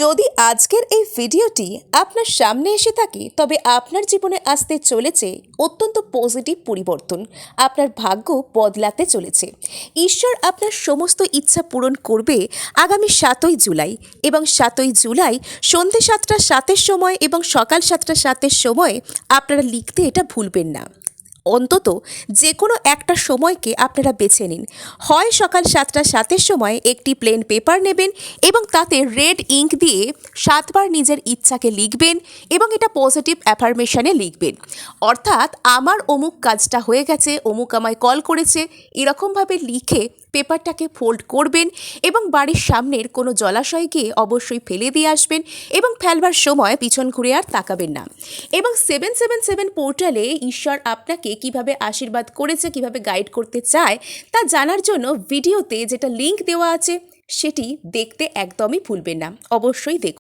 যদি আজকের এই ভিডিওটি আপনার সামনে এসে থাকে তবে আপনার জীবনে আসতে চলেছে অত্যন্ত পজিটিভ পরিবর্তন। আপনার ভাগ্য বদলাতে চলেছে। ঈশ্বর আপনার সমস্ত ইচ্ছা পূরণ করবে আগামী 7ই জুলাই এবং 7ই জুলাই সন্ধ্যে 7টা 7-এর সময় এবং সকাল 7টা 7-এর সময় আপনারা লিখতে এটা ভুলবেন না। অন্তত যে কোনো একটা সময়কে আপনারা বেছে নিন। হয় সকাল 7টা 7-এর সময় একটি প্লেন পেপার নেবেন এবং তাতে রেড ইঙ্ক দিয়ে 7বার নিজের ইচ্ছাকে লিখবেন এবং এটা পজিটিভ অ্যাফার্মেশনে লিখবেন। অর্থাৎ আমার অমুক কাজটা হয়ে গেছে, অমুক আমায় কল করেছে, এরকমভাবে লিখে পেপারটাকে ফোল্ড করবেন এবং বাড়ির সামনের কোনো জলাশয়ে গিয়ে অবশ্যই ফেলে দিয়ে আসবেন এবং ফেলবার সময় পিছন ঘুরে আর তাকাবেন না। এবং 777 পোর্টালে ঈশ্বর আপনাকে কিভাবে আশীর্বাদ করেছে, কিভাবে গাইড করতে চায় তা জানার জন্য ভিডিওতে যেটা লিংক দেওয়া আছে সেটি দেখতে একদমই ভুলবেন না। অবশ্যই দেখুন।